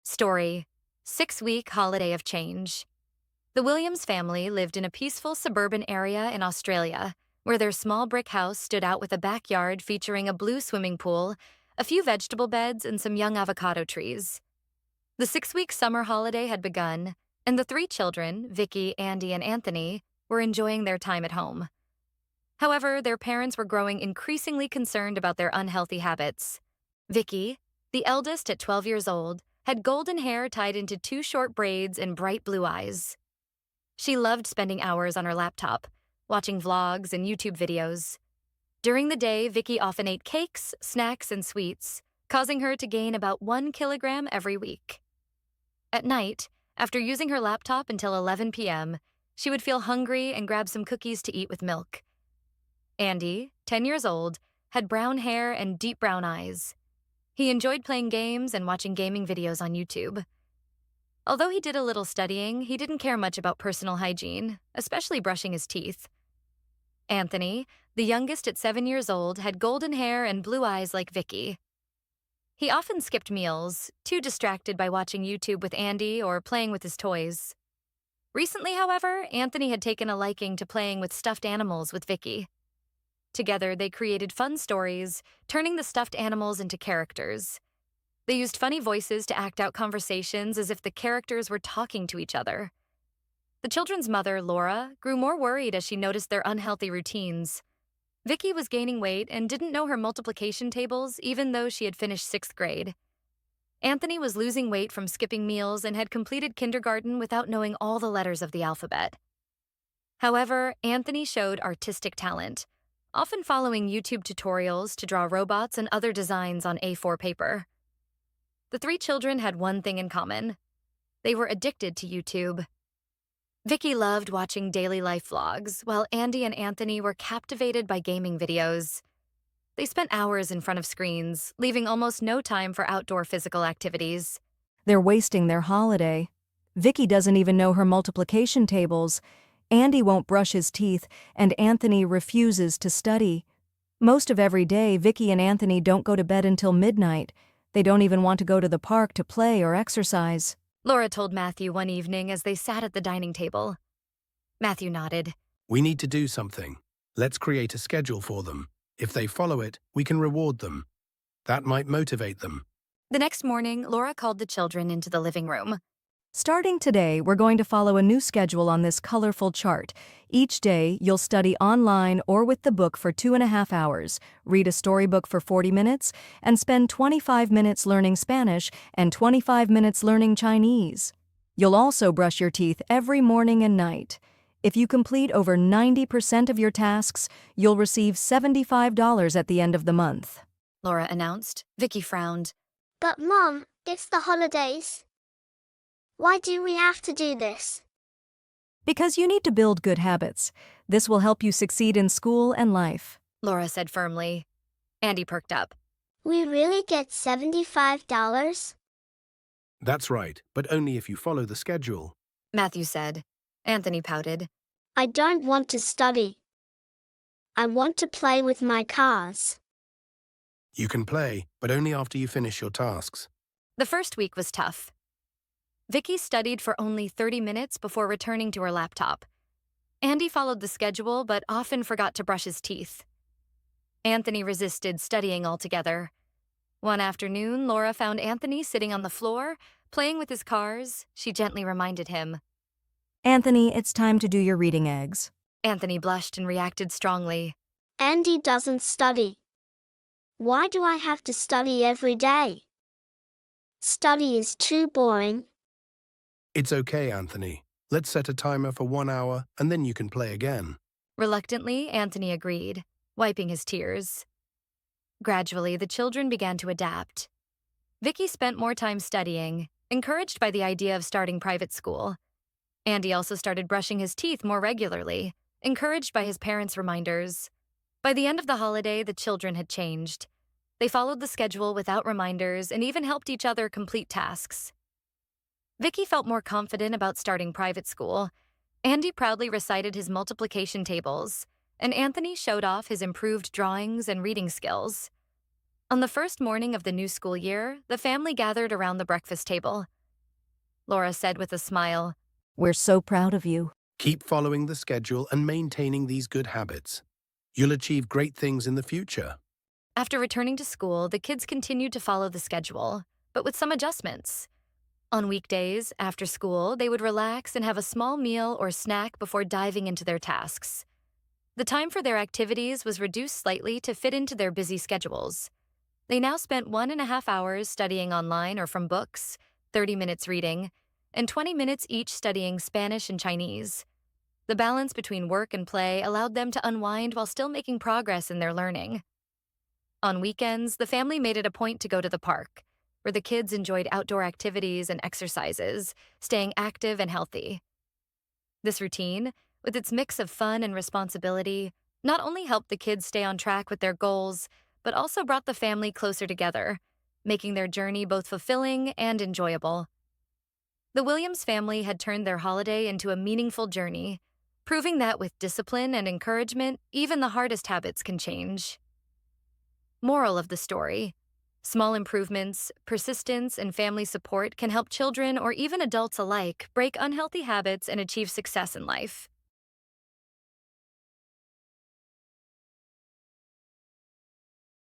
Story: 6-week holiday of change. The Williams family lived in a peaceful suburban area in Australia, where their small brick house stood out with a backyard featuring a blue swimming pool, a few vegetable beds, and some young avocado trees. The 6-week summer holiday had begun, and the three children, Vicky, Andy, and Anthony, were enjoying their time at home. However, their parents were growing increasingly concerned about their unhealthy habits. Vicky, the eldest at 12 years old, had golden hair tied into two short braids and bright blue eyes. She loved spending hours on her laptop, watching vlogs and YouTube videos. During the day, Vicky often ate cakes, snacks, and sweets, causing her to gain about 1 kilogram every week. At night, after using her laptop until 11 p.m., she would feel hungry and grab some cookies to eat with milk. Andy, 10 years old, had brown hair and deep brown eyes. He enjoyed playing games and watching gaming videos on YouTube. Although he did a little studying, he didn't care much about personal hygiene, especially brushing his teeth. Anthony, the youngest at 7 years old, had golden hair and blue eyes like Vicky. He often skipped meals, too distracted by watching YouTube with Andy or playing with his toys. Recently, however, Anthony had taken a liking to playing with stuffed animals with Vicky. Together, they created fun stories, turning the stuffed animals into characters. They used funny voices to act out conversations as if the characters were talking to each other. The children's mother, Laura, grew more worried as she noticed their unhealthy routines. Vicky was gaining weight and didn't know her multiplication tables even though she had finished 6th grade. Anthony was losing weight from skipping meals and had completed kindergarten without knowing all the letters of the alphabet. However, Anthony showed artistic talent, often following YouTube tutorials to draw robots and other designs on A4 paper. The three children had one thing in common. They were addicted to YouTube. Vicky loved watching daily life vlogs, while Andy and Anthony were captivated by gaming videos. They spent hours in front of screens, leaving almost no time for outdoor physical activities. They're wasting their holiday. Vicky doesn't even know her multiplication tables. Andy won't brush his teeth, and Anthony refuses to study. Most of every day, Vicky and Anthony don't go to bed until midnight. They don't even want to go to the park to play or exercise. Laura told Matthew one evening as they sat at the dining table. Matthew nodded. We need to do something. Let's create a schedule for them. If they follow it, we can reward them. That might motivate them. The next morning, Laura called the children into the living room. Starting today, we're going to follow a new schedule on this colorful chart. Each day, you'll study online or with the book for 2.5 hours, read a storybook for 40 minutes, and spend 25 minutes learning Spanish and 25 minutes learning Chinese. You'll also brush your teeth every morning and night. If you complete over 90% of your tasks, you'll receive $75 at the end of the month, Laura announced. Vicky frowned. But Mom, it's the holidays. Why do we have to do this? Because you need to build good habits. This will help you succeed in school and life, Laura said firmly. Andy perked up. We really get $75? That's right, but only if you follow the schedule. Matthew said. Anthony pouted. I don't want to study. I want to play with my cars. You can play, but only after you finish your tasks. The first week was tough. Vicky studied for only 30 minutes before returning to her laptop. Andy followed the schedule but often forgot to brush his teeth. Anthony resisted studying altogether. One afternoon, Laura found Anthony sitting on the floor, playing with his cars. She gently reminded him. Anthony, it's time to do your reading eggs. Anthony blushed and reacted strongly. Andy doesn't study. Why do I have to study every day? Study is too boring. It's okay, Anthony. Let's set a timer for 1 hour, and then you can play again. Reluctantly, Anthony agreed, wiping his tears. Gradually, the children began to adapt. Vicky spent more time studying, encouraged by the idea of starting private school. Andy also started brushing his teeth more regularly, encouraged by his parents' reminders. By the end of the holiday, the children had changed. They followed the schedule without reminders and even helped each other complete tasks. Vicky felt more confident about starting private school. Andy proudly recited his multiplication tables, and Anthony showed off his improved drawings and reading skills. On the first morning of the new school year, the family gathered around the breakfast table. Laura said with a smile, "We're so proud of you." Keep following the schedule and maintaining these good habits. You'll achieve great things in the future. After returning to school, the kids continued to follow the schedule, but with some adjustments. On weekdays, after school, they would relax and have a small meal or snack before diving into their tasks. The time for their activities was reduced slightly to fit into their busy schedules. They now spent 1.5 hours studying online or from books, 30 minutes reading, and 20 minutes each studying Spanish and Chinese. The balance between work and play allowed them to unwind while still making progress in their learning. On weekends, the family made it a point to go to the park, where the kids enjoyed outdoor activities and exercises, staying active and healthy. This routine, with its mix of fun and responsibility, not only helped the kids stay on track with their goals, but also brought the family closer together, making their journey both fulfilling and enjoyable. The Williams family had turned their holiday into a meaningful journey, proving that with discipline and encouragement, even the hardest habits can change. Moral of the story: small improvements, persistence, and family support can help children or even adults alike break unhealthy habits and achieve success in life.